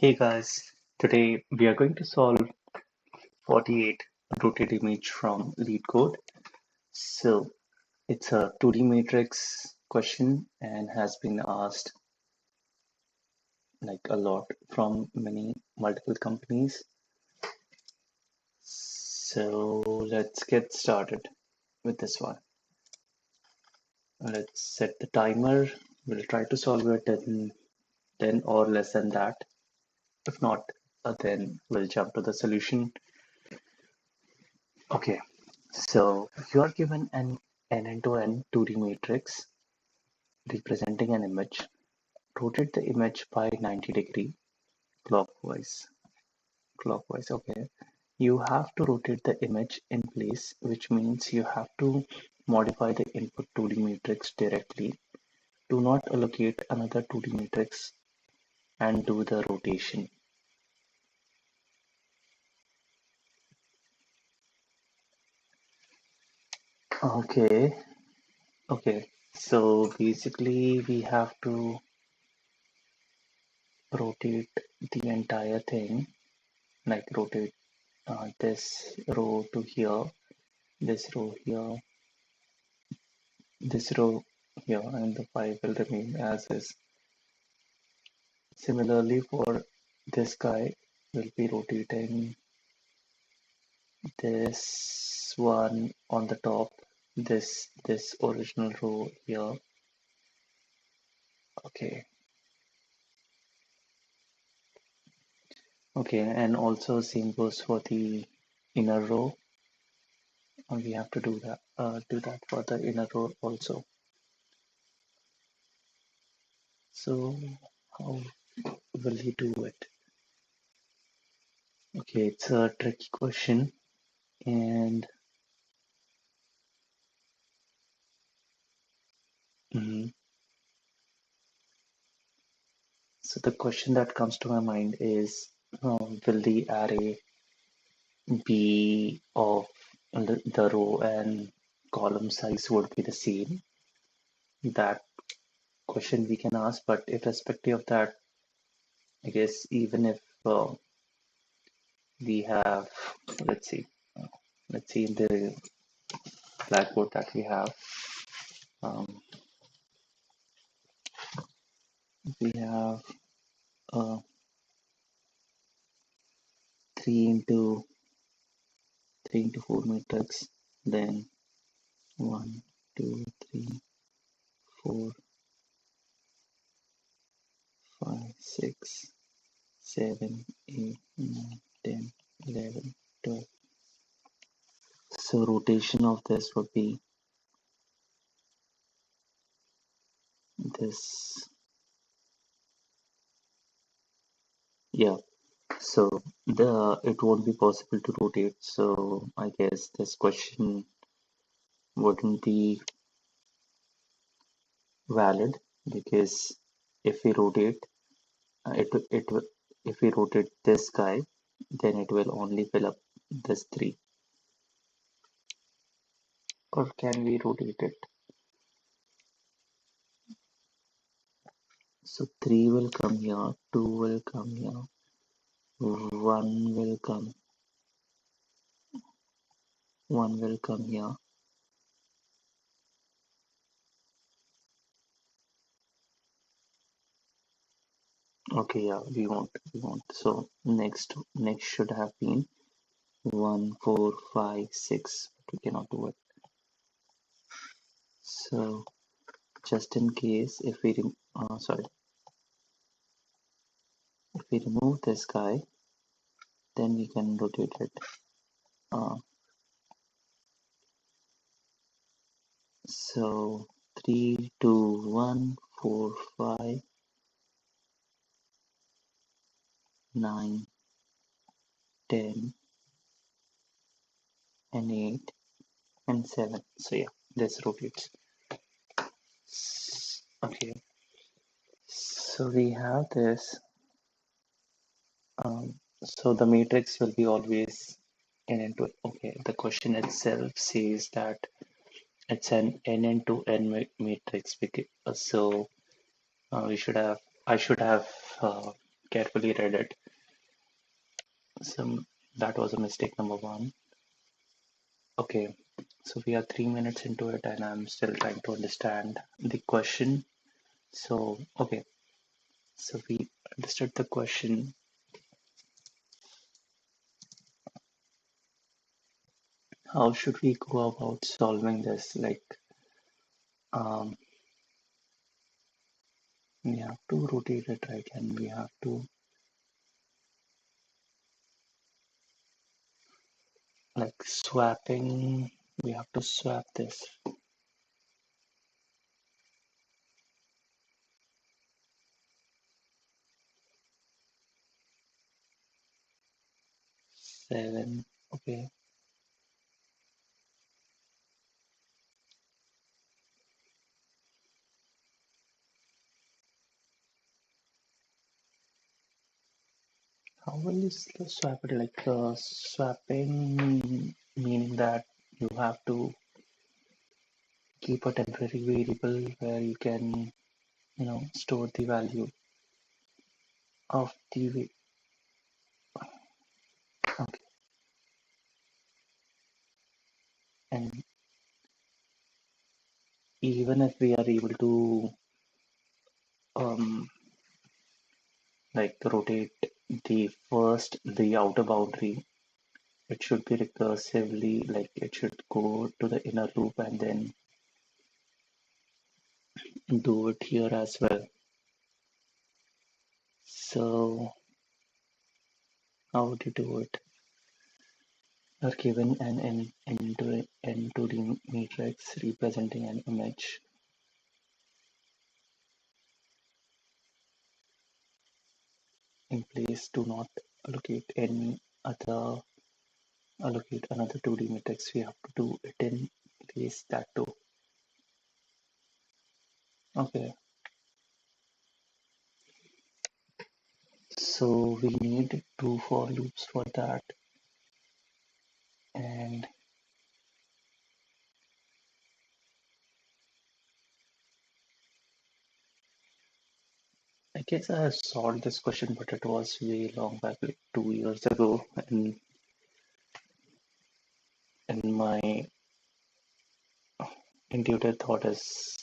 Hey guys, today we are going to solve 48 rotated image from Leetcode. So it's a 2D matrix question and has been asked like a lot from multiple companies. So let's get started with this one. Let's set the timer. We'll try to solve it in 10 or less than that. If not, then we'll jump to the solution. Okay, so you are given an n-to-n 2D matrix representing an image. Rotate the image by 90 degree clockwise. Okay. You have to rotate the image in place, which means you have to modify the input 2D matrix directly. Do not allocate another 2D matrix and do the rotation. Okay. So basically we have to rotate the entire thing, like rotate this row to here, this row here, this row here, and the 5 will remain as is. Similarly, for this guy, we'll be rotating this one on the top, this original row here. Okay. Okay, and also same goes for the inner row. And we have to do that for the inner row also. So how will he do it? Okay, it's a tricky question, and so the question that comes to my mind is, will the array be of the row and column size would be the same? That question we can ask, but irrespective of that, I guess even if we have, let's see, in the blackboard that we have, we have a 3 into 4 matrix, then 1, 2, 3, 4, 5, 6, 7, 8, 9, 10, 11, 12. So rotation of this would be this. Yeah. So it won't be possible to rotate. So I guess this question wouldn't be valid, because if we rotate if we rotate this guy, then it will only fill up this 3. Or can we rotate it? So 3 will come here, 2 will come here, 1 will come here. Okay, yeah, we won't. So next should have been 1, 4, 5, 6, but we cannot do it. So just in case, if we remove this guy, then we can rotate it. So 3, 2, 1, 4, 5, 9, 10, and 8, and 7. So yeah, this rotates. Okay, so we have this. So the matrix will be always n into. Okay, the question itself says that it's an n into n matrix. Because, so I should have carefully read it. That was a mistake number one. Okay, so we are 3 minutes into it and I'm still trying to understand the question. So, okay, so we understood the question. How should we go about solving this? Like, um, we have to rotate it, right? And we have to, like, swapping, we have to swap this. 7, okay. How will you swap it? Like, swapping meaning that you have to keep a temporary variable where you can, store the value of the, okay. And even if we are able to, um, like rotate the outer boundary, it should be recursively, like it should go to the inner loop and then do it here as well. So how would you do it? You're given an N2D matrix representing an image. In place, do not allocate allocate another 2D matrix. We have to do it in place that too. Okay. So we need 2 for loops for that. And I guess I have solved this question, but it was way long back, like 2 years ago, and my intuitive thought is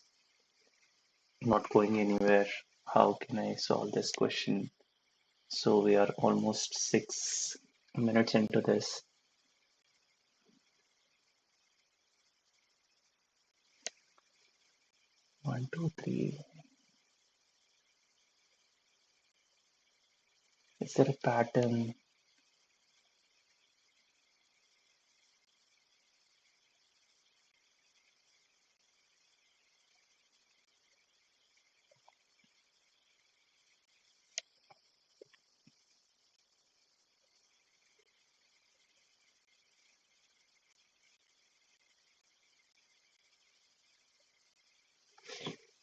not going anywhere. How can I solve this question? So we are almost 6 minutes into this. 1, 2, 3. Is there a pattern?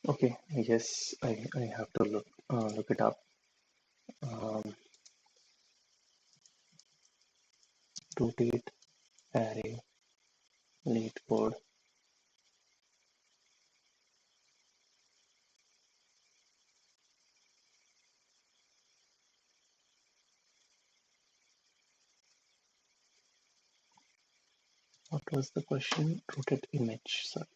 Okay, I guess I have to look it up. Um, rotate array Leetcode. What was the question? Rotate image. Sorry.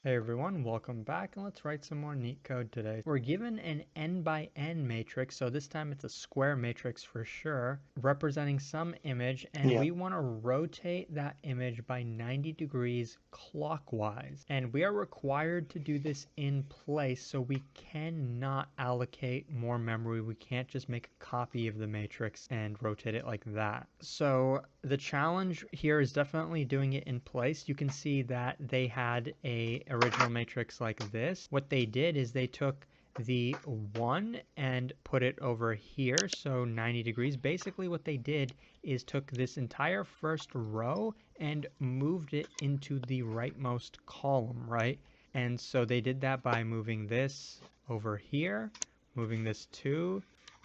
Hey everyone, welcome back, and let's write some more neat code today. We're given an n by n matrix, so this time it's a square matrix for sure, representing some image, and Yeah. we want to rotate that image by 90 degrees clockwise. And we are required to do this in place, so we cannot allocate more memory. We can't just make a copy of the matrix and rotate it like that. So the challenge here is definitely doing it in place. You can see that they had a original matrix like this. What they did is they took the 1 and put it over here, so 90 degrees. Basically what they did is took this entire first row and moved it into the rightmost column, right? And so they did that by moving this over here, moving this 2,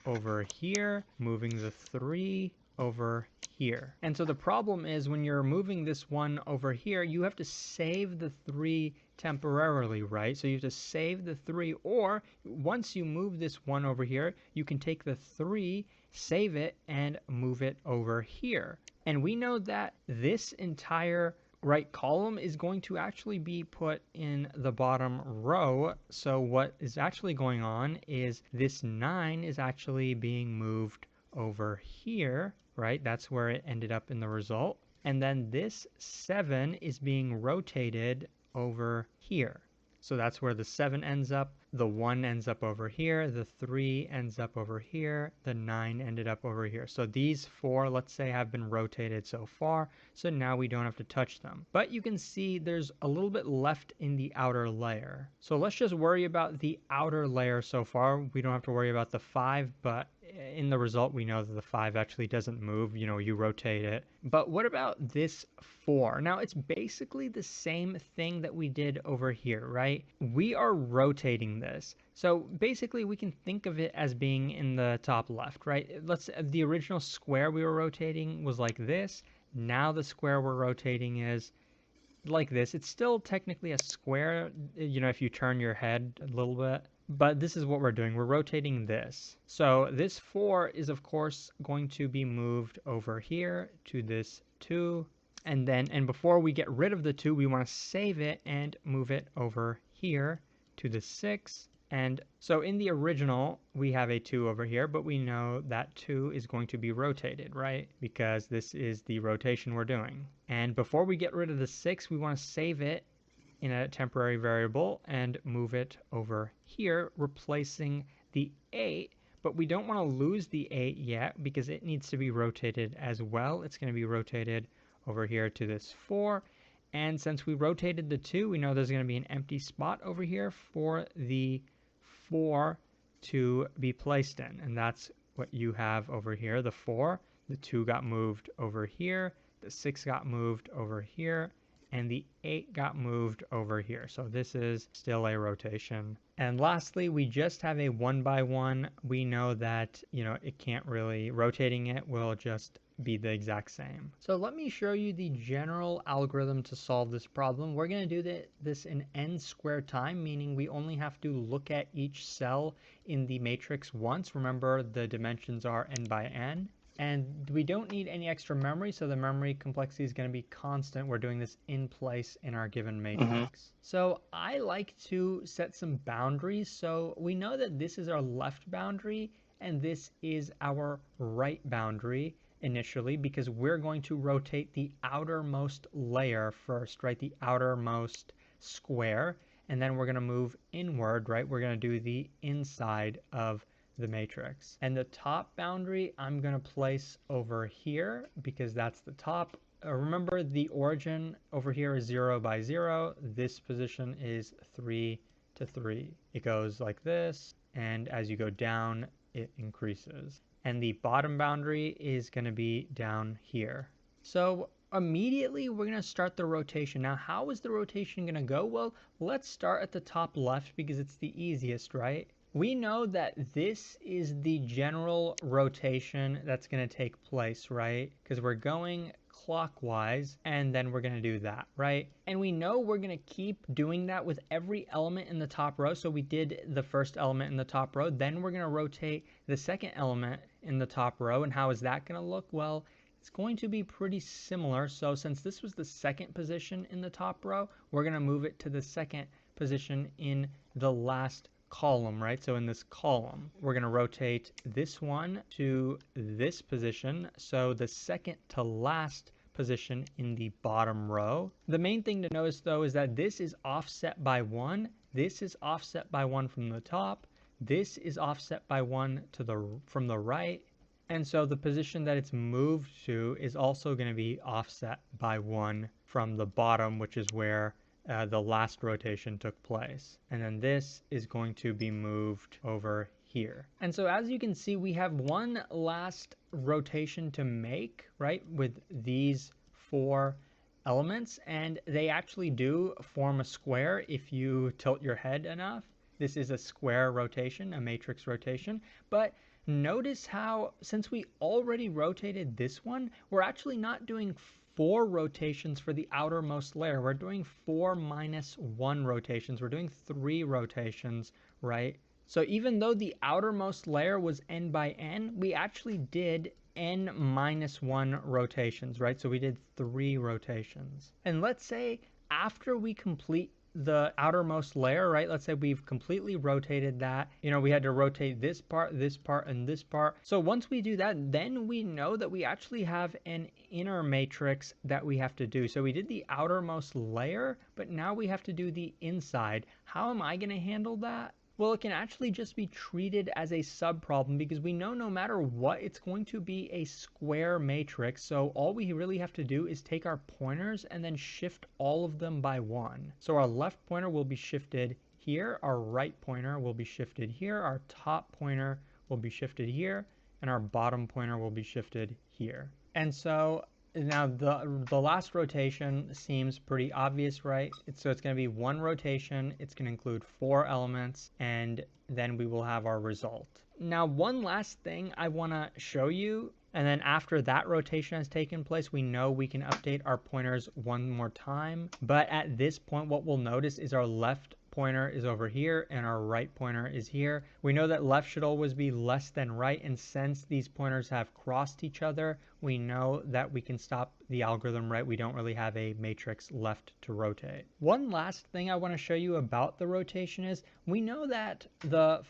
over here, moving the 3 over here. And so the problem is when you're moving this one over here, you have to save the 3 temporarily, right? So you have to save the 3, or once you move this one over here, you can take the 3, save it, and move it over here. And we know that this entire right column is going to actually be put in the bottom row. So what is actually going on is this 9 is actually being moved over here, right? That's where it ended up in the result. And then this 7 is being rotated over here. So that's where the 7 ends up, the 1 ends up over here, the 3 ends up over here, the 9 ended up over here. So these 4, let's say, have been rotated so far, so now we don't have to touch them. But you can see there's a little bit left in the outer layer. So let's just worry about the outer layer so far. We don't have to worry about the 5, but in the result, we know that the 5 actually doesn't move. You know, you rotate it. But what about this 4? Now, it's basically the same thing that we did over here, right? We are rotating this. So basically, we can think of it as being in the top left, right? The original square we were rotating was like this. Now the square we're rotating is like this. It's still technically a square, you know, if you turn your head a little bit. But this is what we're doing. We're rotating this. So this 4 is, of course, going to be moved over here to this 2. And before we get rid of the 2, we want to save it and move it over here to the 6. And so in the original, we have a 2 over here, but we know that 2 is going to be rotated, right? Because this is the rotation we're doing. And before we get rid of the 6, we want to save it in a temporary variable and move it over here, replacing the 8. But we don't want to lose the 8 yet because it needs to be rotated as well. It's going to be rotated over here to this 4. And since we rotated the 2, we know there's going to be an empty spot over here for the 4 to be placed in. And that's what you have over here, the 4. The 2 got moved over here. The 6 got moved over here. And the 8 got moved over here. So this is still a rotation. And lastly, we just have a 1 by 1. We know that, you know, it can't really, rotating it will just be the exact same. So let me show you the general algorithm to solve this problem. We're going to do this in n squared time, meaning we only have to look at each cell in the matrix once. Remember, the dimensions are n by n. And we don't need any extra memory, so the memory complexity is going to be constant. We're doing this in place in our given matrix. So I like to set some boundaries. So we know that this is our left boundary, and this is our right boundary initially, because we're going to rotate the outermost layer first, right? The outermost square, and then we're going to move inward, right? We're going to do the inside of the matrix. And the top boundary I'm going to place over here because that's the top. Remember, the origin over here is 0 by 0. This position is 3 to 3. It goes like this, and as you go down, it increases. And the bottom boundary is going to be down here. So immediately we're going to start the rotation. Now, how is the rotation going to go? Well, let's start at the top left because it's the easiest, right? We know that this is the general rotation that's going to take place, right? Because we're going clockwise, and then we're going to do that, right? And we know we're going to keep doing that with every element in the top row. So we did the first element in the top row, then we're going to rotate the second element in the top row. And how is that going to look? Well, it's going to be pretty similar. So since this was the second position in the top row, we're going to move it to the second position in the last column, right? So in this column, we're going to rotate this one to this position. So the second to last position in the bottom row. The main thing to notice though is that this is offset by 1. This is offset by 1 from the top. This is offset by 1 from the right. And so the position that it's moved to is also going to be offset by 1 from the bottom, which is where the last rotation took place. And then this is going to be moved over here. And so as you can see, we have one last rotation to make, right, with these 4 elements, and they actually do form a square if you tilt your head enough. This is a square rotation, a matrix rotation, but notice how, since we already rotated this one, we're actually not doing 4 rotations for the outermost layer. We're doing 4 minus 1 rotations. We're doing 3 rotations, right? So even though the outermost layer was n by n, we actually did n minus 1 rotations, right? So we did 3 rotations. And let's say after we complete the outermost layer, right? Let's say we've completely rotated that. You know, we had to rotate this part, and this part. So once we do that, then we know that we actually have an inner matrix that we have to do. So we did the outermost layer, but now we have to do the inside. How am I going to handle that? Well, it can actually just be treated as a subproblem because we know no matter what, it's going to be a square matrix. So all we really have to do is take our pointers and then shift all of them by 1. So our left pointer will be shifted here, our right pointer will be shifted here, our top pointer will be shifted here, and our bottom pointer will be shifted here. And so now the last rotation seems pretty obvious, right? So it's going to be 1 rotation, it's going to include 4 elements, and then we will have our result. Now one last thing I want to show you, and then after that rotation has taken place, we know we can update our pointers one more time. But at this point, what we'll notice is our left pointer is over here and our right pointer is here. We know that left should always be less than right, and since these pointers have crossed each other, we know that we can stop the algorithm right. We don't really have a matrix left to rotate. One last thing I want to show you about the rotation is we know that the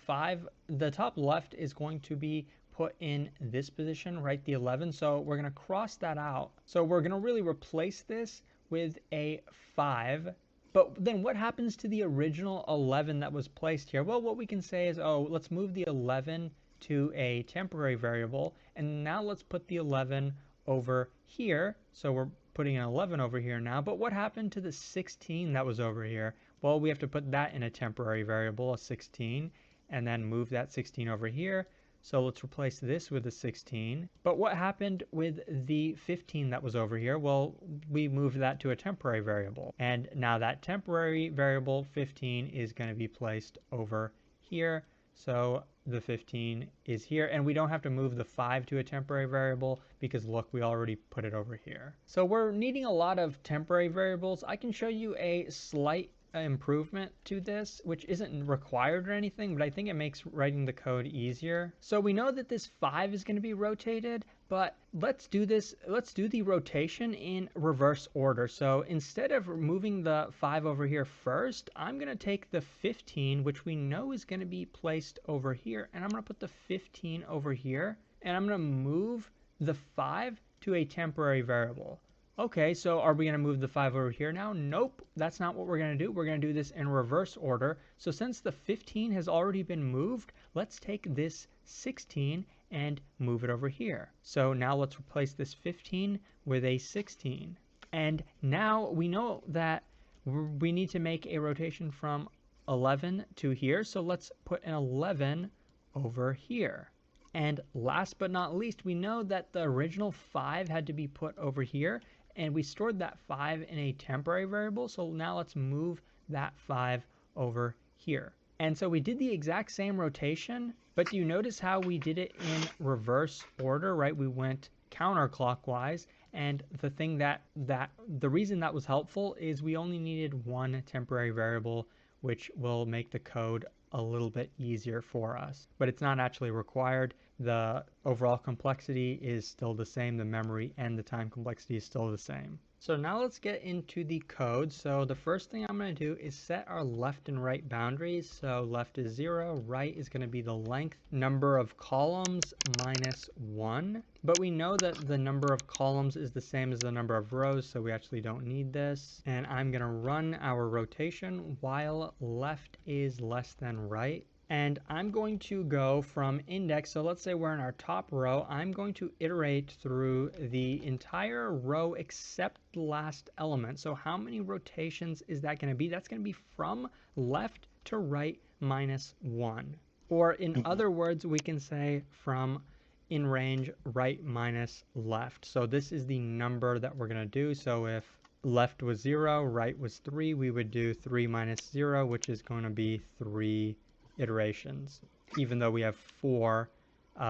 top left is going to be put in this position, right, the 11. So we're going to cross that out. So we're going to really replace this with a 5. But then what happens to the original 11 that was placed here? Well, what we can say is, oh, let's move the 11 to a temporary variable, and now let's put the 11 over here. So we're putting an 11 over here now, but what happened to the 16 that was over here? Well, we have to put that in a temporary variable, a 16, and then move that 16 over here. So let's replace this with a 16. But what happened with the 15 that was over here? Well, we moved that to a temporary variable. And now that temporary variable 15 is going to be placed over here. So the 15 is here, and we don't have to move the 5 to a temporary variable because look, we already put it over here. So we're needing a lot of temporary variables. I can show you a slight improvement to this, which isn't required or anything, but I think it makes writing the code easier. So we know that this 5 is going to be rotated, but let's do the rotation in reverse order. So instead of moving the 5 over here first, I'm going to take the 15, which we know is going to be placed over here, and I'm going to put the 15 over here, and I'm going to move the 5 to a temporary variable. Okay, so are we going to move the 5 over here now? Nope, that's not what we're going to do. We're going to do this in reverse order. So since the 15 has already been moved, let's take this 16 and move it over here. So now let's replace this 15 with a 16. And now we know that we need to make a rotation from 11 to here. So let's put an 11 over here. And last but not least, we know that the original 5 had to be put over here, and we stored that 5 in a temporary variable. So now let's move that 5 over here. And so we did the exact same rotation, but do you notice how we did it in reverse order, right? We went counterclockwise, and the thing the reason that was helpful is we only needed 1 temporary variable, which will make the code a little bit easier for us, but it's not actually required. The overall complexity is still the same. The memory and the time complexity is still the same. So now let's get into the code. So the first thing I'm going to do is set our left and right boundaries. So left is 0, right is going to be the length, number of columns minus 1. But we know that the number of columns is the same as the number of rows, so we actually don't need this. And I'm going to run our rotation while left is less than right. And I'm going to go from index, so let's say we're in our top row, I'm going to iterate through the entire row except the last element. So how many rotations is that going to be? That's going to be from left to right minus 1. Or in other words, we can say from in range right minus left. So this is the number that we're going to do. So if left was 0, right was 3, we would do 3 minus 0, which is going to be 3 iterations, even though we have 4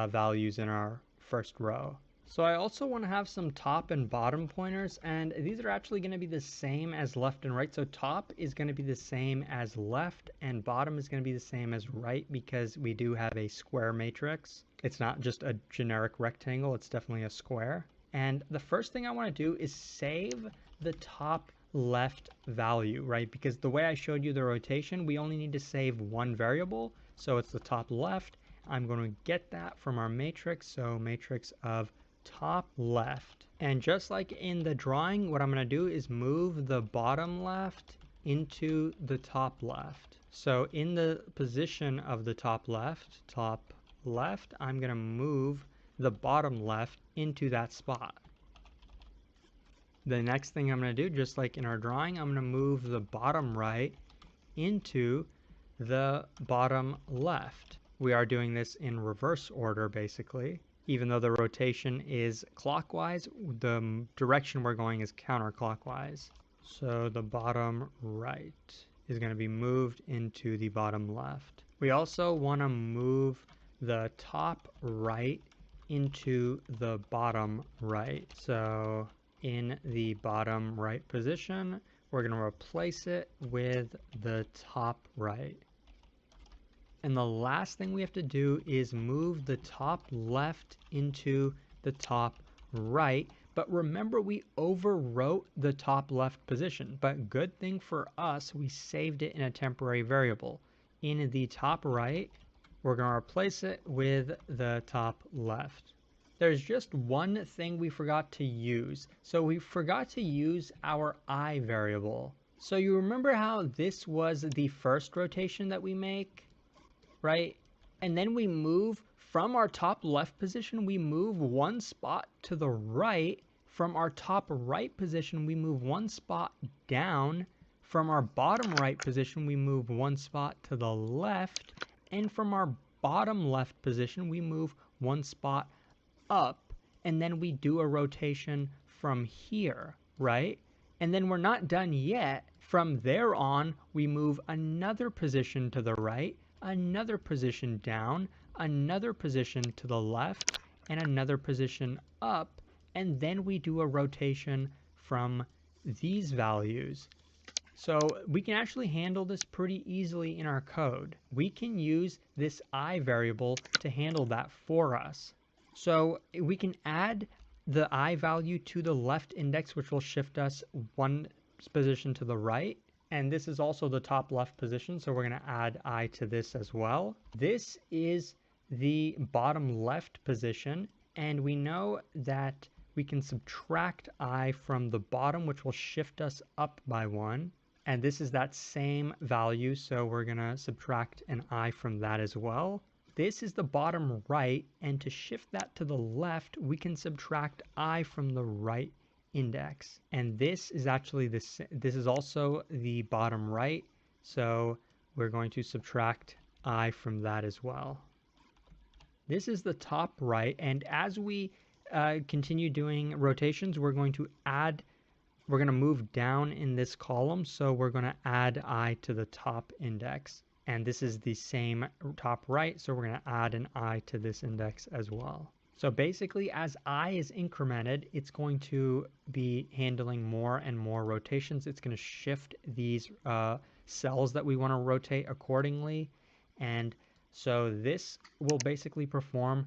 values in our first row. So I also want to have some top and bottom pointers, and these are actually going to be the same as left and right. So top is going to be the same as left, and bottom is going to be the same as right, because we do have a square matrix. It's not just a generic rectangle, it's definitely a square. And the first thing I want to do is save the top left value, right? Because the way I showed you the rotation, we only need to save one variable, so it's the top left. I'm going to get that from our matrix, so matrix of top left. And just like in the drawing, what I'm going to do is move the bottom left into the top left. So in the position of the top left, I'm going to move the bottom left into that spot. The next thing I'm going to do, just like in our drawing, I'm going to move the bottom right into the bottom left. We are doing this in reverse order, basically. Even though the rotation is clockwise, the direction we're going is counterclockwise. So the bottom right is going to be moved into the bottom left. We also want to move the top right into the bottom right. So in the bottom right position, we're going to replace it with the top right. And the last thing we have to do is move the top left into the top right. But remember, we overwrote the top left position. But good thing for us, we saved it in a temporary variable. In the top right, we're going to replace it with the top left. There's just one thing we forgot to use. So we forgot to use our I variable. So you remember how this was the first rotation that we make? Right? And then we move from our top left position, we move one spot to the right. From our top right position, we move one spot down. From our bottom right position, we move one spot to the left. And from our bottom left position, we move one spot up. And then we do a rotation from here, right? And then we're not done yet. From there on, we move another position to the right, another position down, another position to the left, and another position up, and then we do a rotation from these values. So we can actually handle this pretty easily in our code. We can use this I variable to handle that for us. So we can add the I value to the left index, which will shift us one position to the right. And this is also the top left position, so we're going to add I to this as well. This is the bottom left position, and we know that we can subtract I from the bottom, which will shift us up by 1. And this is that same value, so we're going to subtract an I from that as well. This is the bottom right, and to shift that to the left, we can subtract I from the right index. And this is actually this is also the bottom right, so we're going to subtract I from that as well. This is the top right, and as we continue doing rotations, we're going to move down in this column, so we're going to add I to the top index. And this is the same top right, so we're going to add an I to this index as well. So basically, as I is incremented, it's going to be handling more and more rotations. It's going to shift these cells that we want to rotate accordingly. And so this will basically perform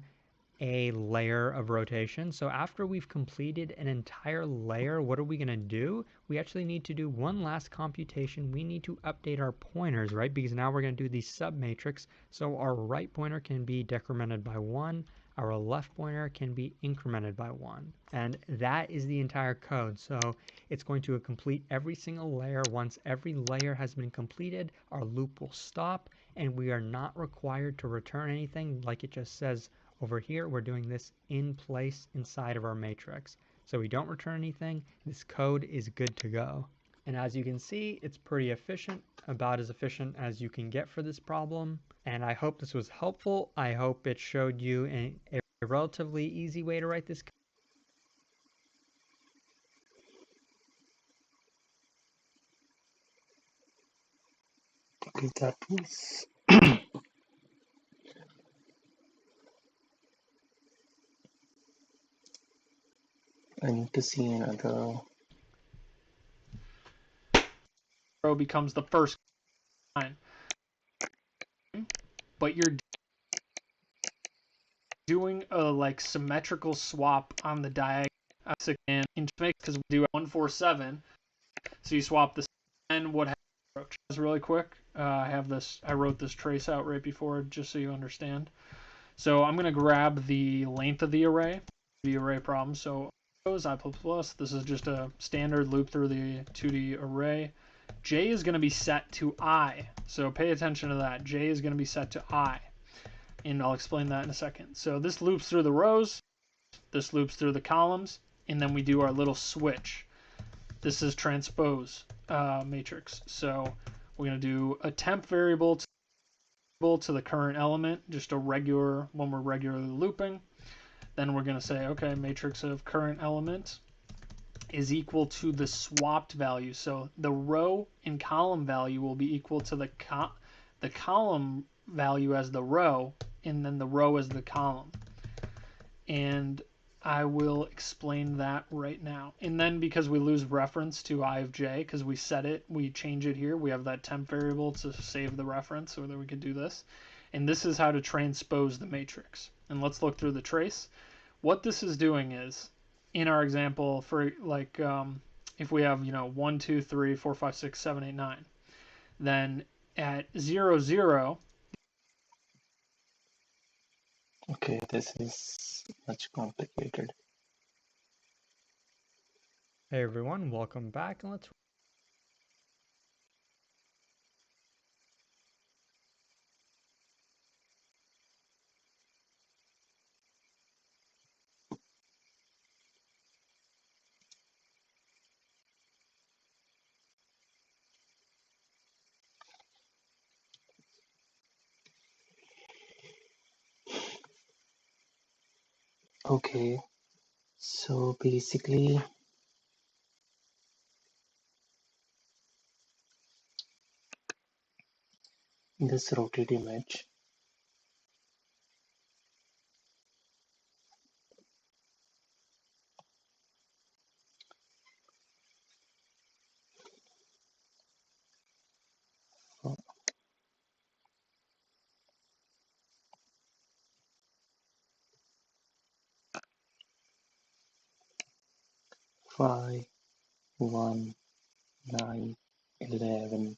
a layer of rotation. So after we've completed an entire layer, what are we going to do? We actually need to do one last computation. We need to update our pointers, right? Because now we're going to do the submatrix. So our right pointer can be decremented by 1. Our left pointer can be incremented by 1. And that is the entire code. So it's going to complete every single layer. Once every layer has been completed, our loop will stop, and we are not required to return anything like it just says over here. We're doing this in place inside of our matrix. So we don't return anything. This code is good to go. And as you can see, it's pretty efficient, about as efficient as you can get for this problem. And I hope this was helpful. I hope it showed you a relatively easy way to write this code. Okay, that was I need to see another. Row becomes the first line, but you're doing a like symmetrical swap on the diagonal. And in because we do 147, so you swap this. And what happens really quick? I have this. I wrote this trace out right before, just so you understand. So I'm gonna grab the length of the array problem. So I plus. This is just a standard loop through the 2D array. J is gonna be set to I. So pay attention to that. J is gonna be set to I, and I'll explain that in a second. So this loops through the rows. This loops through the columns, and then we do our little switch. This is transpose matrix. So we're going to do a temp variable to the current element, just a regular when we're regularly looping. Then we're going to say, okay, matrix of current element is equal to the swapped value. So the row and column value will be equal to the column value as the row, and then the row as the column. And I will explain that right now. And then because we lose reference to I of j, because we set it, we change it here, we have that temp variable to save the reference so that we could do this. And this is how to transpose the matrix. And let's look through the trace. What this is doing is, in our example, for like if we have 1, 2, 3, 4, 5, 6, 7, 8, 9, then at 0, 0, Okay, this is much complicated. Hey everyone, welcome back, and let's Okay, so basically, this rotate image, uh, 5, 1, 9, 11,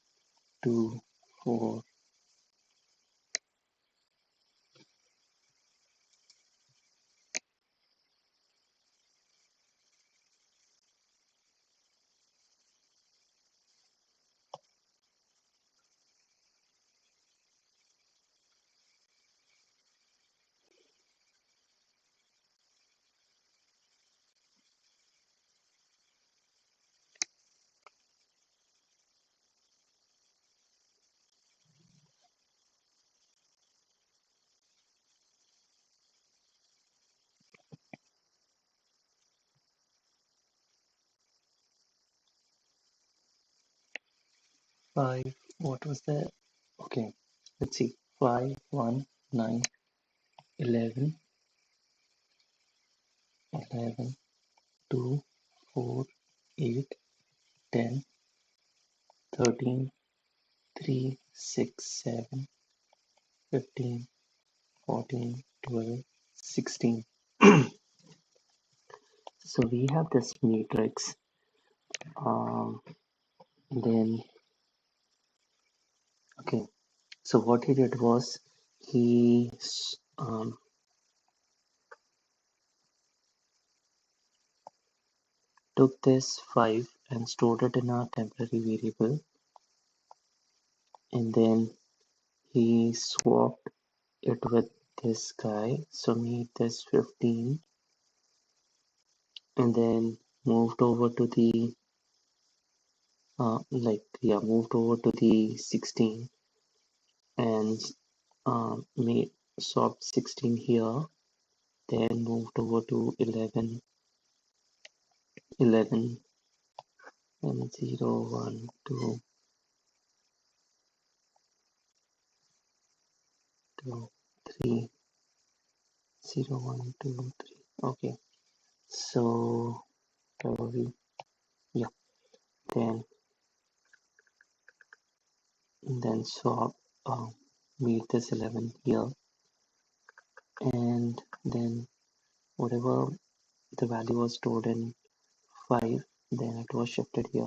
2, 4. 5, what was that? Okay, let's see. 5, 1, 9, 11, 11, 2, 4, 8, 10, 13, 3, 6, 7, 15, 14, 12, 16. So we have this matrix. Um, then, okay, so what he did was he took this 5 and stored it in a temporary variable, and then he swapped it with this guy, so made this 15, and then moved over to the moved over to the 16 and made swapped 16 here, then moved over to 11, 11 and 0, 1, 2, 2, 3, 0, 1, 2, 3. Okay, so whatever we, yeah, then swap, meet this 11 here, and then whatever the value was stored in 5, then it was shifted here,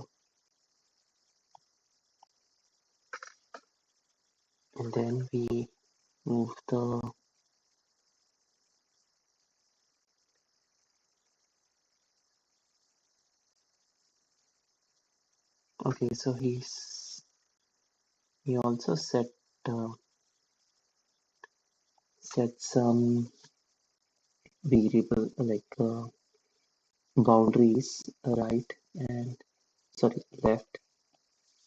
and then we move the, okay, so he also uh, set some variable like boundaries, right and sorry, left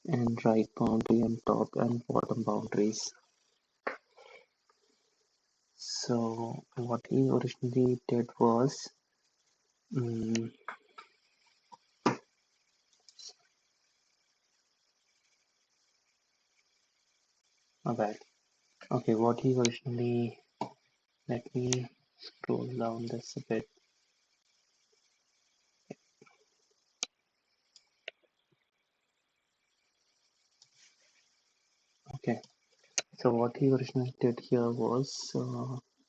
and right boundary and top and bottom boundaries. So what he originally did was, mm, bad. Okay, what he originally, let me scroll down this a bit. Okay, so what he originally did here was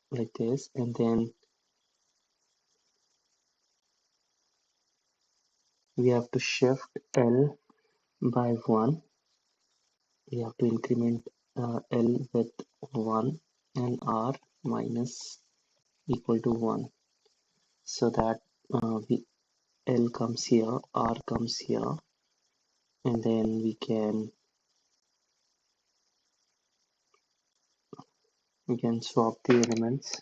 like this, and then we have to shift L by 1. We have to increment L with 1 and R minus equal to 1, so that L comes here, R comes here, and then we can swap the elements.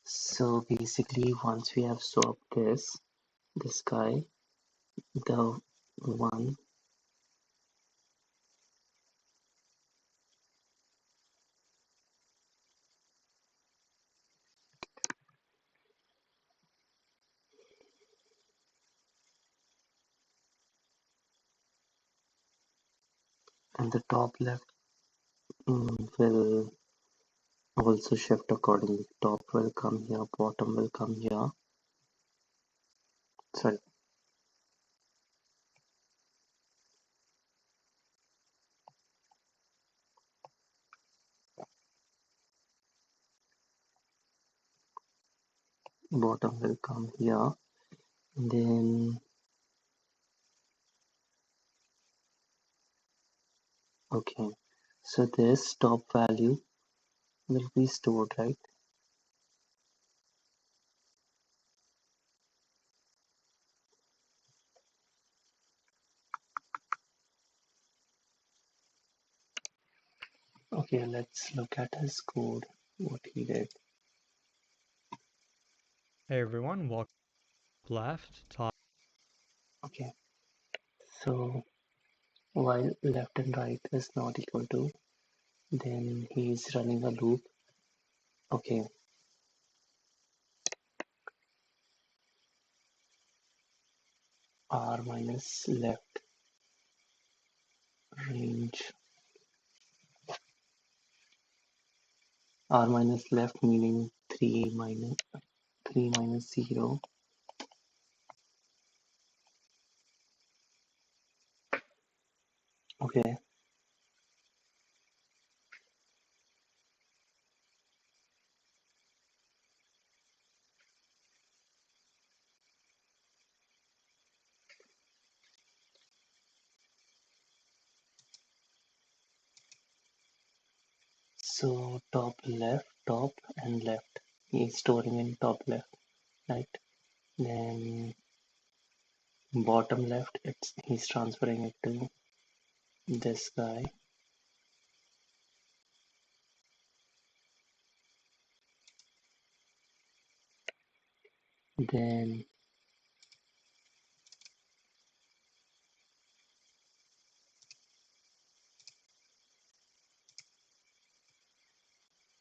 So basically, once we have swapped this guy, the one and the top left will also shift accordingly. Top will come here, bottom will come here. Sorry, bottom will come here. And then, okay, so this top value will be stored, right? Okay, let's look at his code, what he did. Hey everyone, welcome left, top. Okay, so while left and right is not equal to, then he's running a loop. Okay, R minus left range, R minus left meaning 3 minus 0. Okay, so top and left. He's storing in top left, right? Then bottom left, he's transferring it to this guy. Then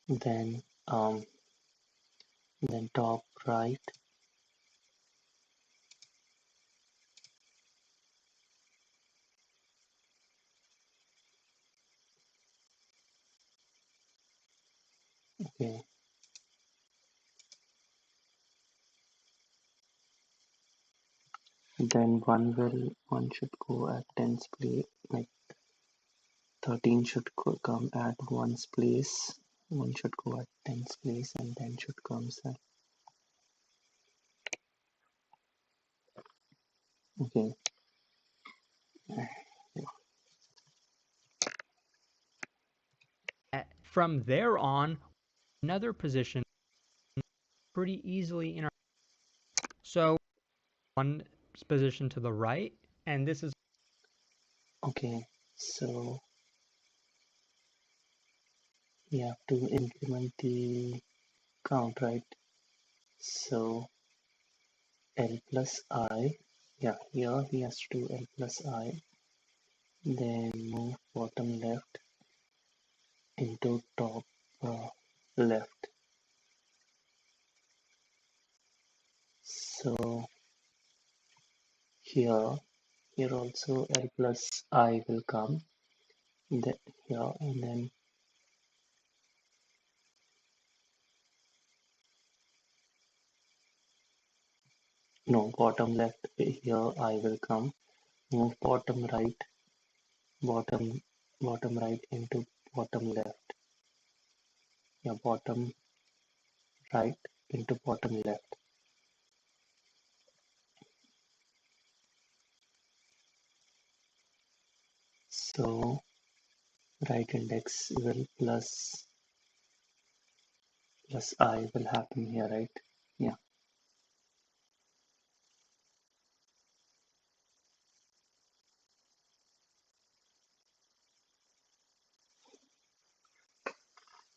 then top right, okay, then one should go at 10's place, like 13 should come at 1's place, one should go at 10's place, and then should come at, okay, From there on, another position pretty easily in our. So one position to the right, and this is okay, so we have to increment the count, right? So L plus I, yeah, here he has to do L plus I, then move bottom left into top left. So here also L plus I will come, then here, and then no, bottom left, here I will come, move bottom bottom right into bottom left, yeah, bottom right into bottom left. So right index will plus I will happen here, right? Yeah.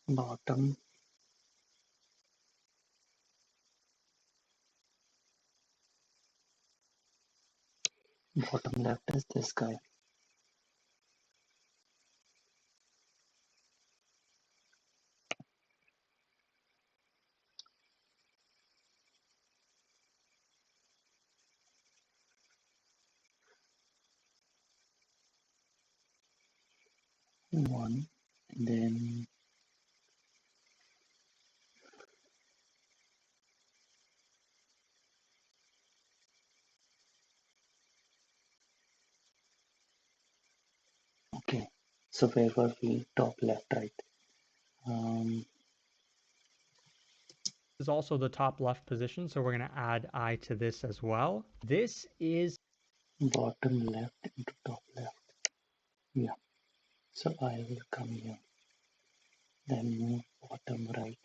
Bottom left is this guy. One, and then okay. So where were we? Top left, right? Um, is also the top left position, so we're going to add I to this as well. This is bottom left into top left. Yeah. So I will come here. Then move bottom right.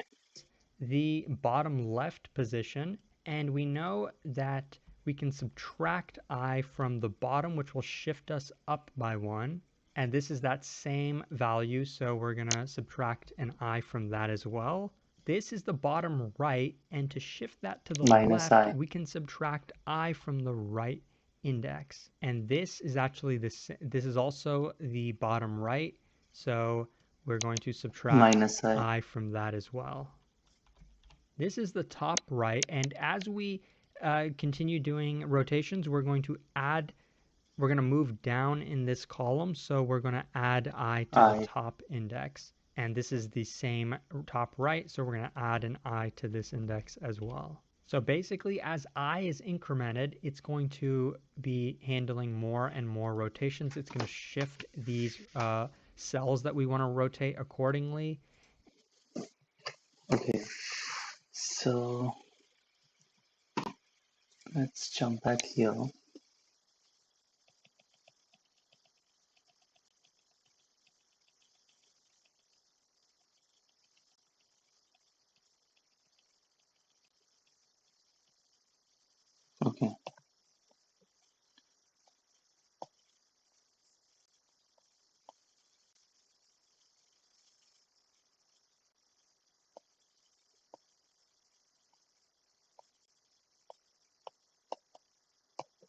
the bottom left position, and we know that we can subtract I from the bottom, which will shift us up by 1. And this is that same value, so we're going to subtract an I from that as well. This is the bottom right, and to shift that to the Minus left, I. we can subtract I from the right index. And this is actually this is also the bottom right, so we're going to subtract Minus I. I from that as well. This is the top right, and as we continue doing rotations, we're going to move down in this column, so we're going to add I to the I. top index. And this is the same top right, so we're going to add an I to this index as well. So basically, as I is incremented, it's going to be handling more and more rotations. It's going to shift these cells that we want to rotate accordingly. Okay. So let's jump back here. Okay.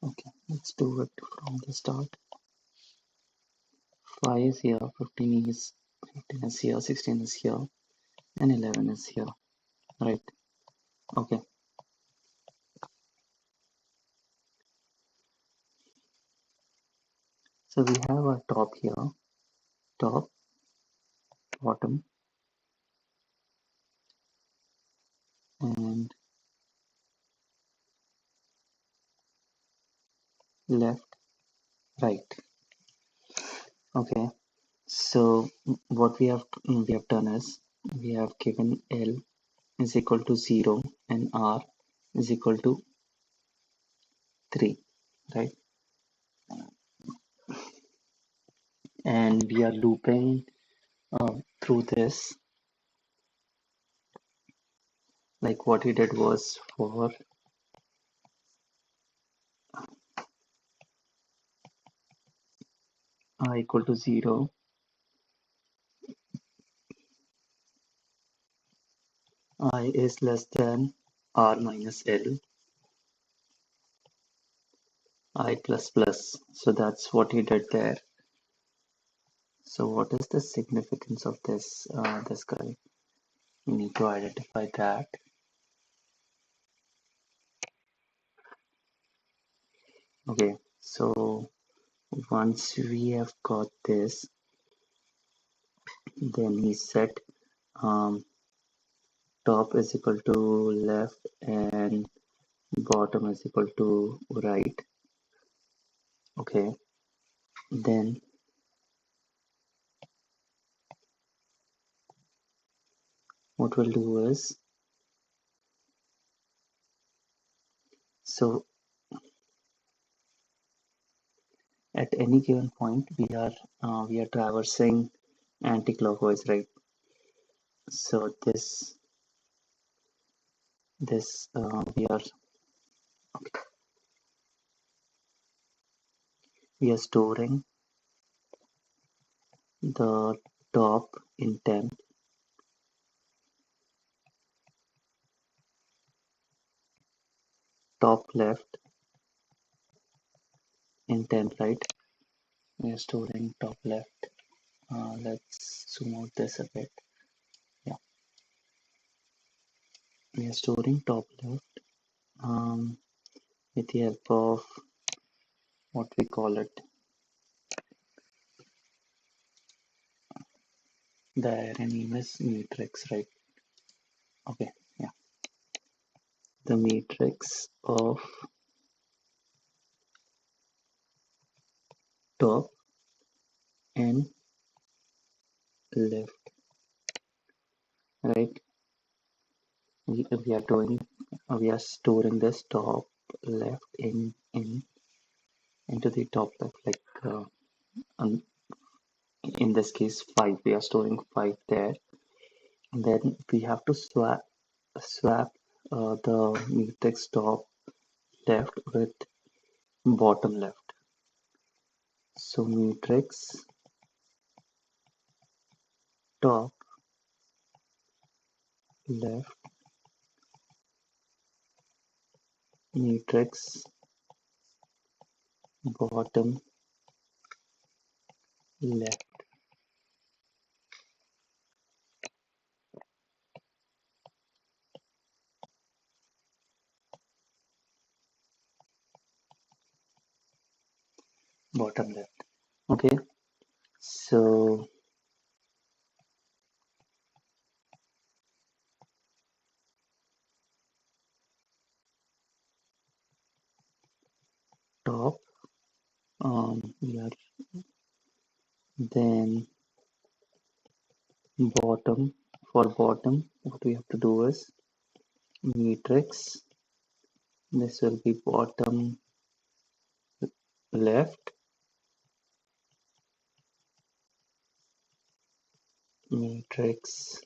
Okay. Let's do it from the start. 5 is here, 15 is here, 16 is here. and 11 is here, right? Okay, so we have our top here, top, bottom, and left, right. Okay, so what we have done is we have given L is equal to 0 and R is equal to 3, right? And we are looping through this. Like what he did was for I equal to 0, I is less than R minus L, I plus plus. So that's what he did there. So what is the significance of this guy? We need to identify that. Okay, so once we have got this, then he set top is equal to left and bottom is equal to right. Okay, then what we'll do is, so at any given point we are traversing anti-clockwise, right? So this we are storing the top in temp, top left in temp, right? We are storing top left. Let's zoom out this a bit. Yeah, we are storing top left with the help of what we call it, the Arrhenius matrix, right? Okay, yeah, the matrix of top and left, right? We are doing we are storing this top left into the top left, like um, in this case 5. We are storing 5 there, and then we have to swap the matrix top left with bottom left. So matrix top left, matrix bottom left, bottom left. Okay, so top, we are then bottom. For bottom, what we have to do is matrix, this will be bottom left, matrix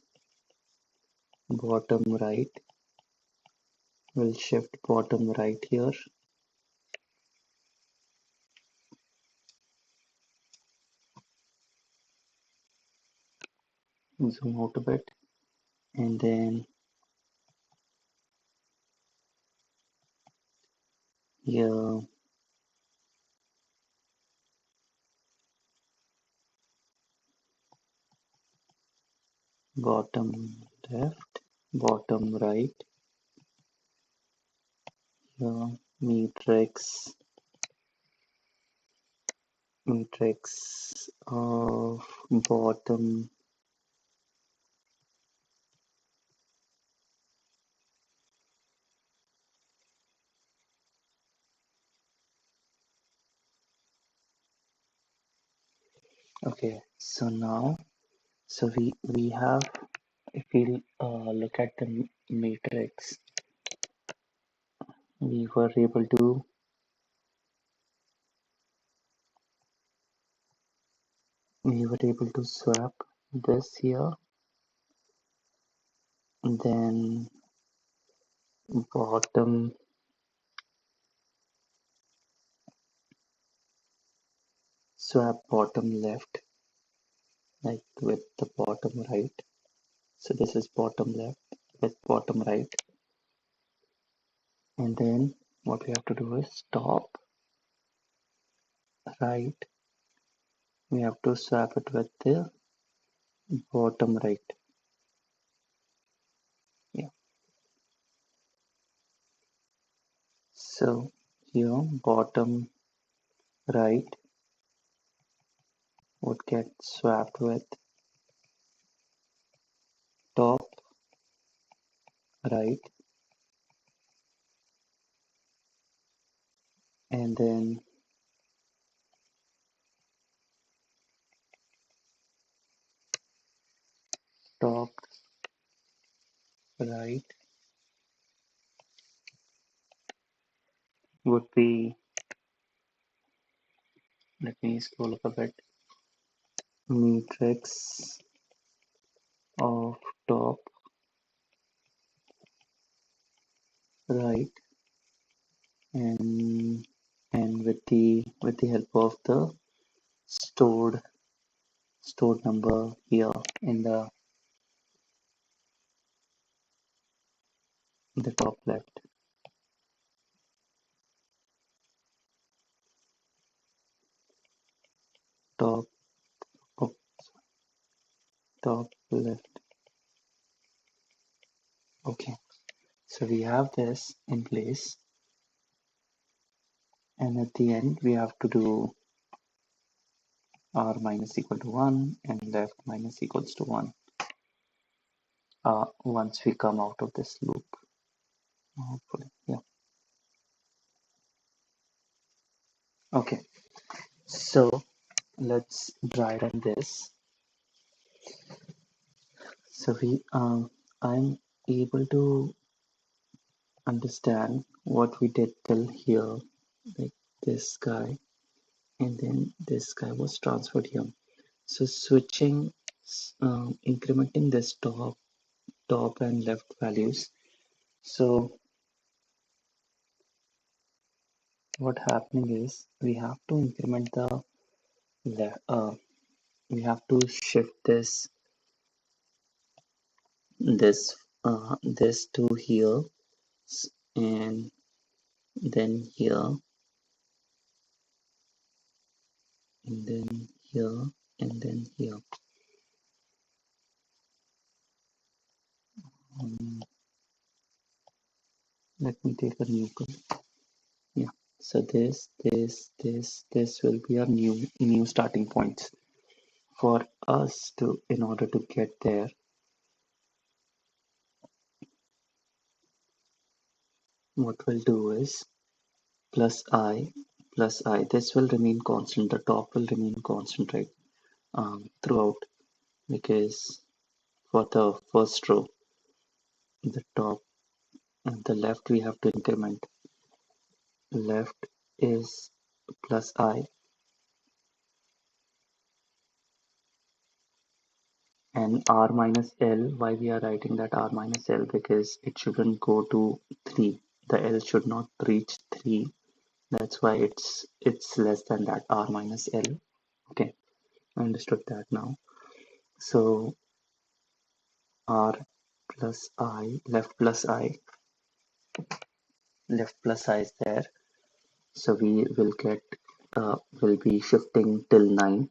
bottom right, will shift bottom right here, zoom out a bit, and then here bottom left, bottom right, here, matrix of bottom okay. So now, we have, if we look at the matrix, we were able to swap this here, then bottom swap bottom left, like with the bottom right. So this is bottom left with bottom right, and then what we have to do is top right. We have to swap it with the bottom right. Yeah. So here bottom right would get swapped with top right, and then top right would be, let me scroll up a bit, matrix of top right, and with the help of the stored number here in the top left. Top of top left. Okay, so we have this in place, and at the end we have to do r minus equal to 1 and left minus equals to 1 once we come out of this loop, hopefully. Yeah. Okay, so let's dry run this. So I'm able to understand what we did till here, like this guy, and then this guy was transferred here. So switching, incrementing this top and left values. So what happening is we have to increment the left. We have to shift this to here, and then here, and then here, and then here. Um, Let me take a new color. Yeah. So this will be our new starting points for us to, in order to get there. What we'll do is plus I plus I. This will remain constant. The top will remain constant, right? Throughout, because for the first row, the top and the left we have to increment. Left is plus I, and r minus L. Why we are writing that r minus L? Because it shouldn't go to 3. The L should not reach 3. That's why it's less than that, r minus L. Okay, I understood that now. So r plus I, left plus I is there. So we will get, will be shifting till 9.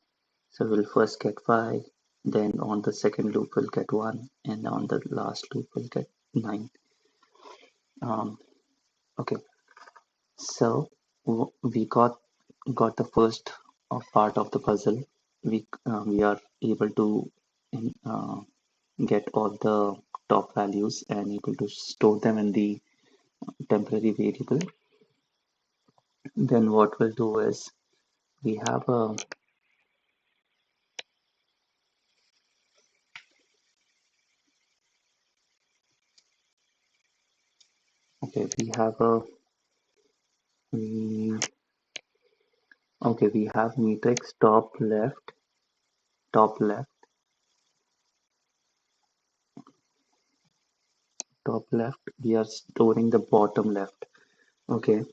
So we'll first get 5, Then on the second loop we'll get 1, and on the last loop we'll get 9. Um, okay, so we got the first part of the puzzle. We are able to uh, get all the top values and able to store them in the temporary variable. Then what we'll do is we have a okay we have a mm, okay we have matrix top left top left. We are storing the bottom left. Okay,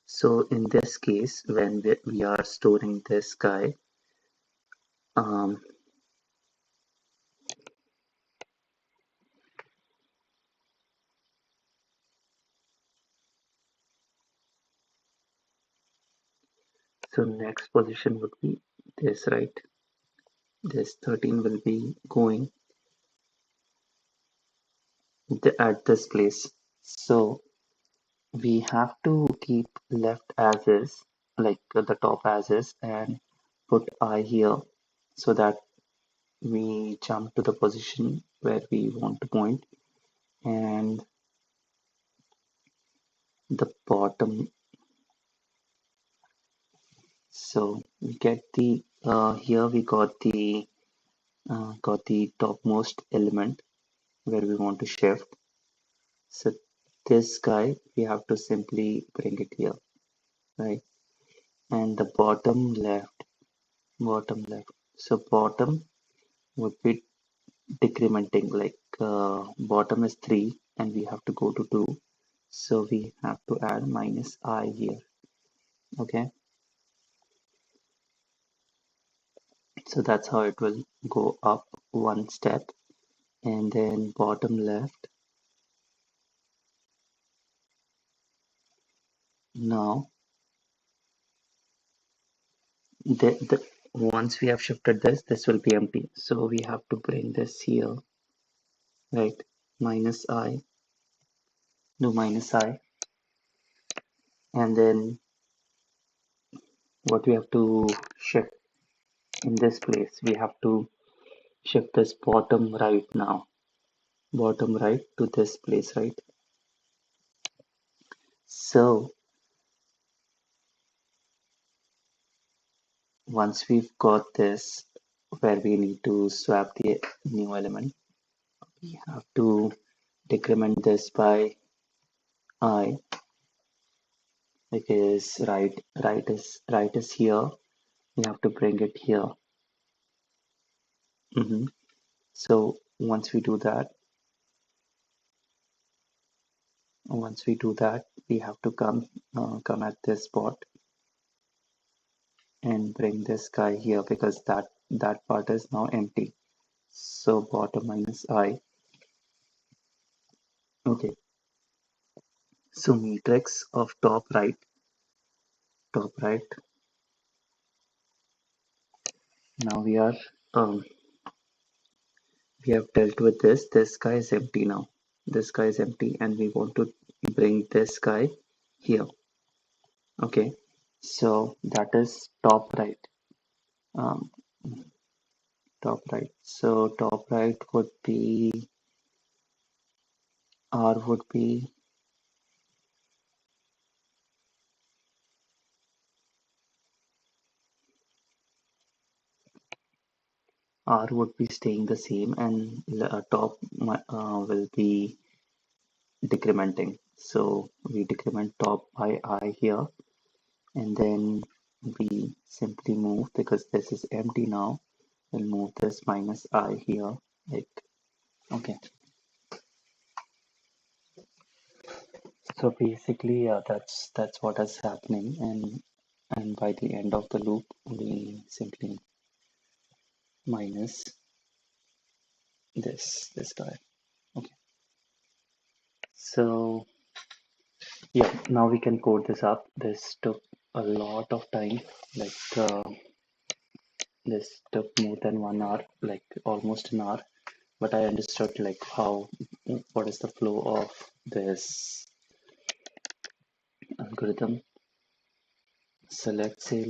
so in this case when we are storing this guy, um, so next position would be this, right? This 13 will be going at this place. So we have to keep left as is, like the top as is, and put I here so that we jump to the position where we want to point, and the bottom. So we get the here we got the topmost element where we want to shift. So this guy we have to simply bring it here, right? And the bottom left. So bottom would be decrementing, like bottom is 3 and we have to go to 2. So we have to add minus I here. Okay, so that's how it will go up one step. And then bottom left. Now once we have shifted this will be empty. So we have to bring this here, right? Minus I, do minus I, and then what we have to shift in this place, we have to shift this bottom right now, bottom right to this place, right? So once we've got this where we need to swap the new element, we have to decrement this by I, because right is here. We have to bring it here. So once we do that, we have to come at this spot and bring this guy here because that part is now empty. So bottom minus I. Okay. So matrix of top right. Now um, we have dealt with this. This guy is empty now. This guy is empty, and we want to bring this guy here. Okay. So that is top right. Um, top right. So top right would be R would be R would be staying the same, and top will be decrementing. So we decrement top by I here, and then we simply move because this is empty now. We'll move this minus I here, like okay. So basically, that's what is happening, and by the end of the loop, we simply minus this guy. Okay, so yeah, now we can code this up. This took a lot of time, like this took more than 1 hour, like almost an hour. But I understood like what is the flow of this algorithm. So let's say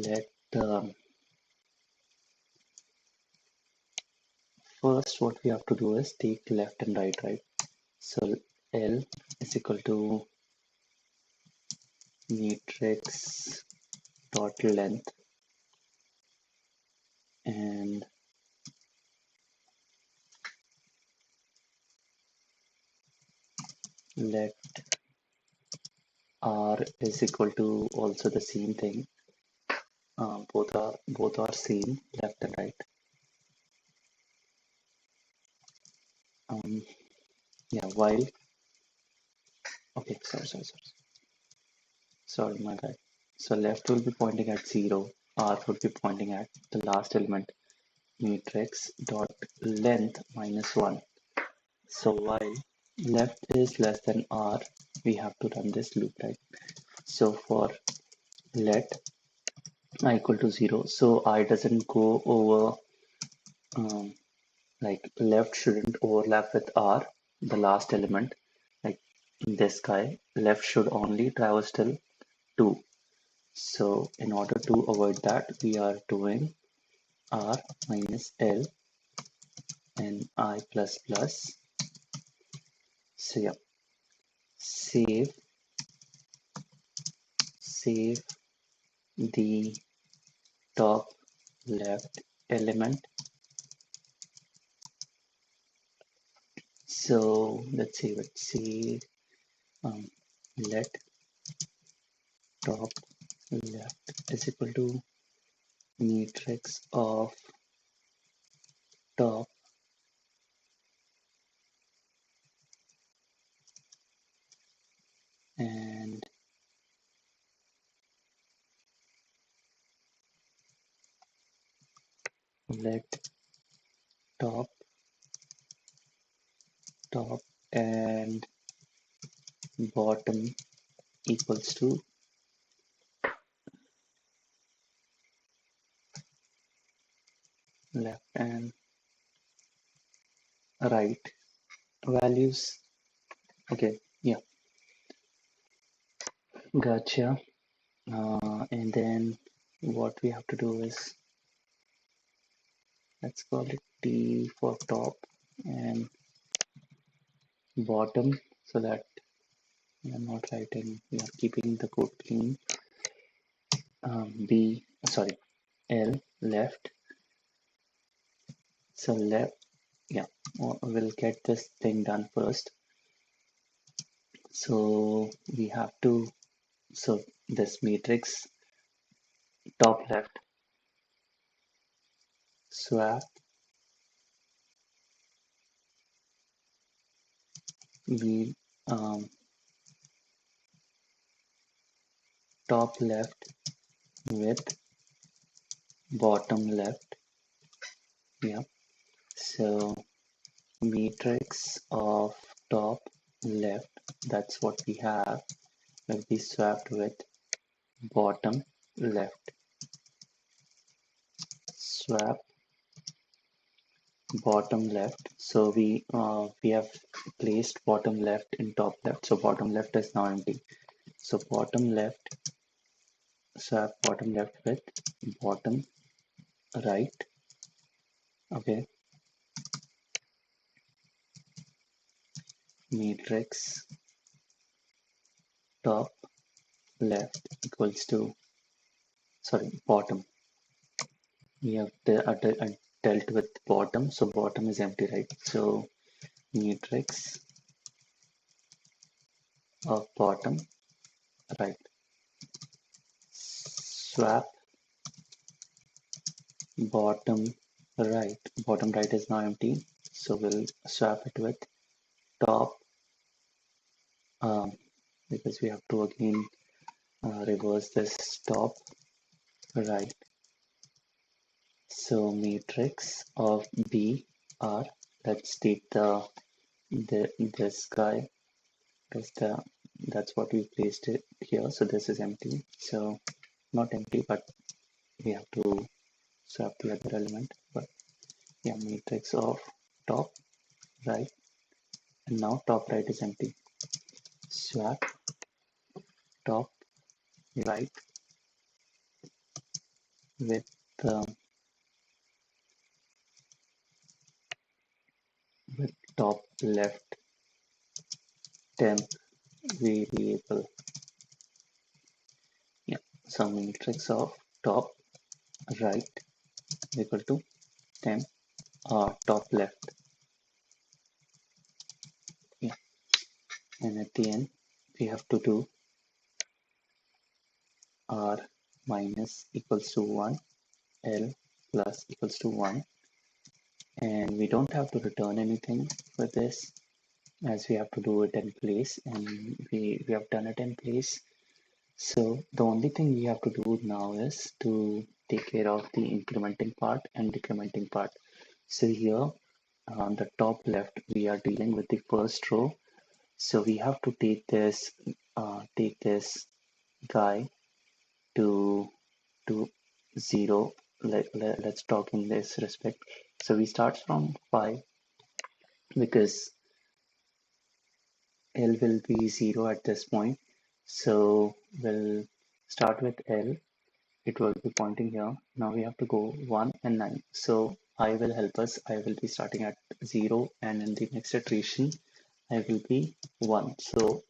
first what we have to do is take left and right, right? So L is equal to matrix dot length, and let R is equal to also the same thing. Both are same, left and right. Um, yeah, while okay, sorry, my bad. So left will be pointing at 0, R will be pointing at the last element, matrix dot length minus 1. So while left is less than R, we have to run this loop, right? So for let I equal to 0, so I doesn't go over, um, like left shouldn't overlap with R, the last element, like in this guy, left should only traverse till 2. So in order to avoid that, we are doing R minus L and I plus plus. So yeah, save save the top left element. So let's see, um, let top left is equal to matrix of top and let top top and bottom equals to left and right values. Okay, yeah, gotcha. And then what we have to do is, let's call it T for top and bottom, so that we are not writing, we are keeping the code clean. L left. So left, yeah, we'll get this thing done first. So we have to, so this matrix top left swap, we top left with bottom left. Yeah, so matrix of top left, that's what we have, will be swapped with bottom left. Swap bottom left. So we have placed bottom left in top left. So bottom left is now empty. So bottom left, swap bottom left with bottom right. Okay, matrix top left equals to, sorry, bottom. We have dealt with bottom, so bottom is empty, right? So matrix of bottom right. Swap bottom right. Bottom right is now empty, so we'll swap it with top, um, because we have to again reverse this top right. So matrix of B R let's take this guy because that's what we placed it here. So this is empty. So not empty, but we have to swap the other element. But yeah, matrix of top right, and now top right is empty. Swap top right with uh, with top left temp variable. Yeah, so matrix of top right equal to temp top left. Yeah, and at the end we have to do r minus equals to 1, l plus equals to 1, and we don't have to return anything for this as we have to do it in place, and we have done it in place. So the only thing we have to do now is to take care of the incrementing part and decrementing part. So here on the top left we are dealing with the first row, so we have to take this guy to to 0. Let's talk in this respect. So we start from 5 because L will be 0 at this point. So we'll start with L. It will be pointing here. Now we have to go 1 and 9. So I will help us. I will be starting at 0, and in the next iteration I will be 1. So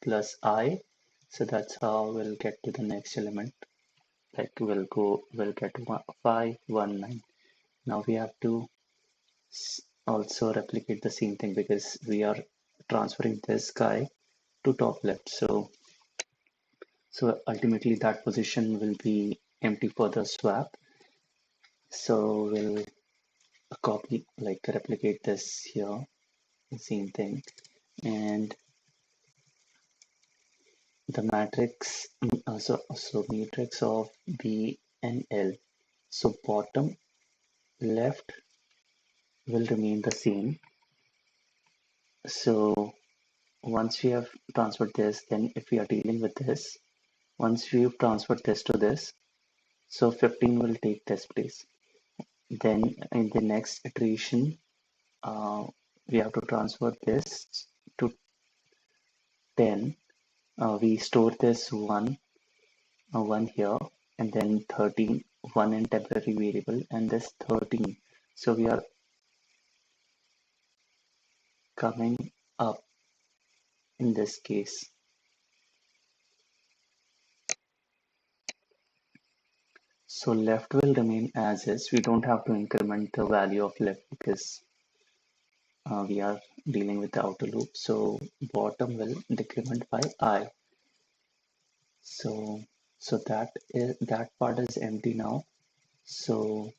plus I. So that's how we'll get to the next element. Like we'll get 5, 1, 9. Now we have to also replicate the same thing because we are transferring this guy to top left. So ultimately that position will be empty for the swap. So we'll copy, like replicate this here, the same thing. And the matrix, so matrix of B and L. So bottom left will remain the same. So once we have transferred this, then if we are dealing with this, once we've transferred this to this, so 15 will take this place. Then in the next iteration, we have to transfer this to 10. We store this 1 here, and then 13, 1 in temporary variable, and this 13. So we are coming up in this case. So left will remain as is. We don't have to increment the value of left because we are dealing with the outer loop. So bottom will decrement by I. So that part is empty now. So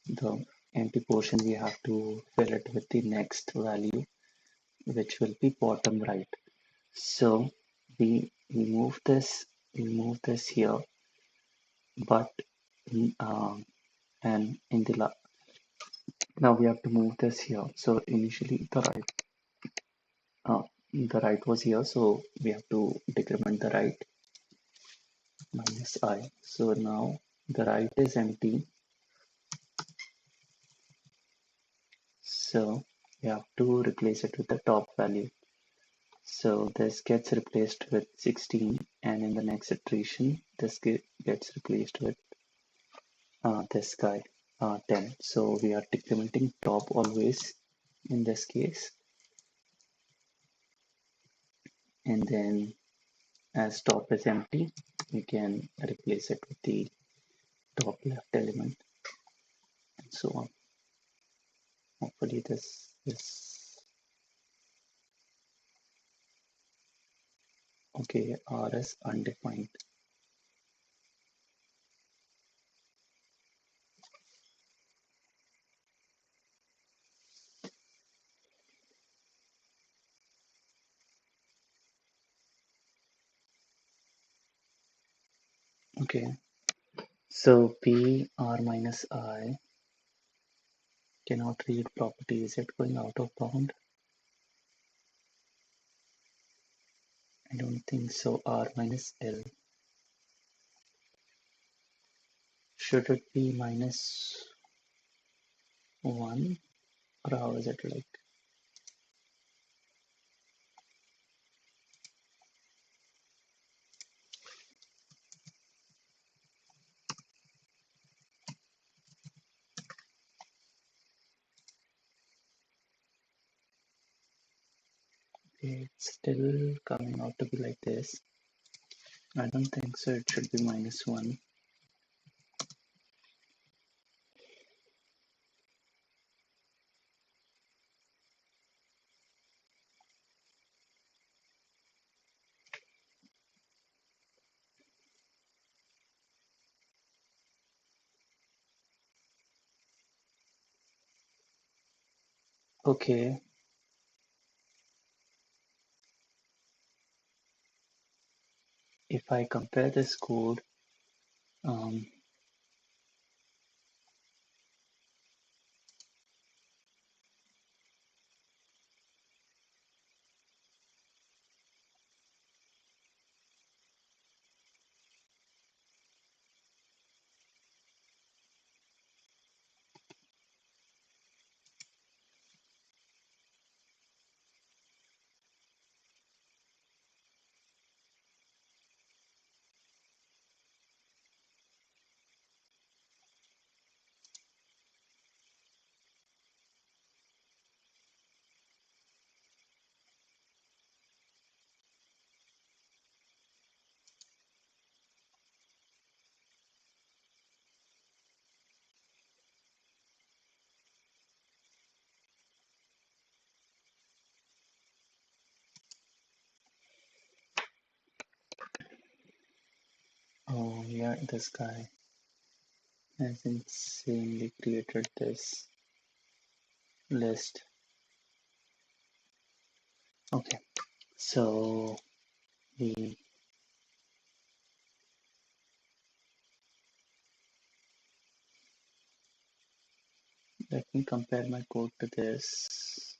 the empty portion we have to fill it with the next value, which will be bottom right. So we move this here, but and in now we have to move this here. So initially the right was here, so we have to decrement the right minus I. So now the right is empty, so we have to replace it with the top value. So this gets replaced with 16, and in the next iteration this gets replaced with this guy 10. So we are decrementing top always in this case, and then as top is empty we can replace it with the top left element and so on. Hopefully this is okay. R is undefined. Okay, so P R minus I Cannot read property. Is it going out of bound? I don't think so. R minus L. Should it be minus 1? Or how is it like? Okay, it's still coming out to be like this. I don't think so. It should be minus 1. Okay, if I compare this code, um, oh yeah, this guy has insanely created this list. Okay, so we let me compare my code to this.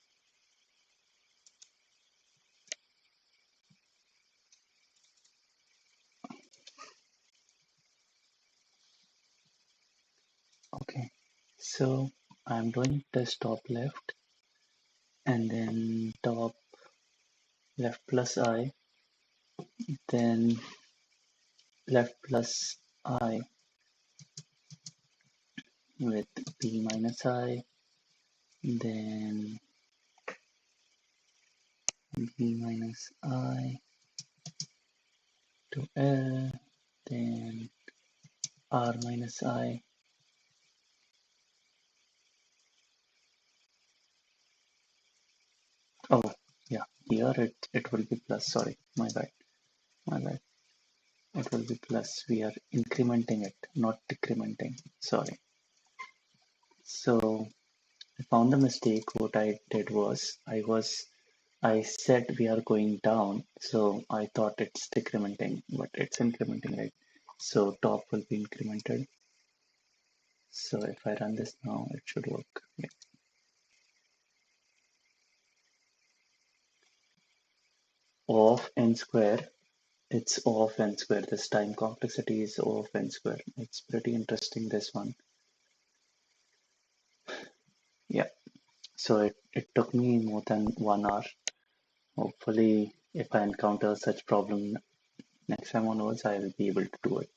Okay, so I'm doing this top left and then top left plus I, then left plus I with B minus I, then B minus I to L, then R minus I. Oh, yeah, here it will be plus. Sorry, my bad, my bad. It will be plus. We are incrementing it, not decrementing. Sorry. So I found the mistake. What I did was I said we are going down, so I thought it's decrementing, but it's incrementing, right? So top will be incremented. So if I run this now, it should work. Yeah. O of n square, it's O of n square. This time complexity is O of n square. It's pretty interesting, this one. Yeah. So it took me more than 1 hour. Hopefully, if I encounter such problem next time onwards, I will be able to do it.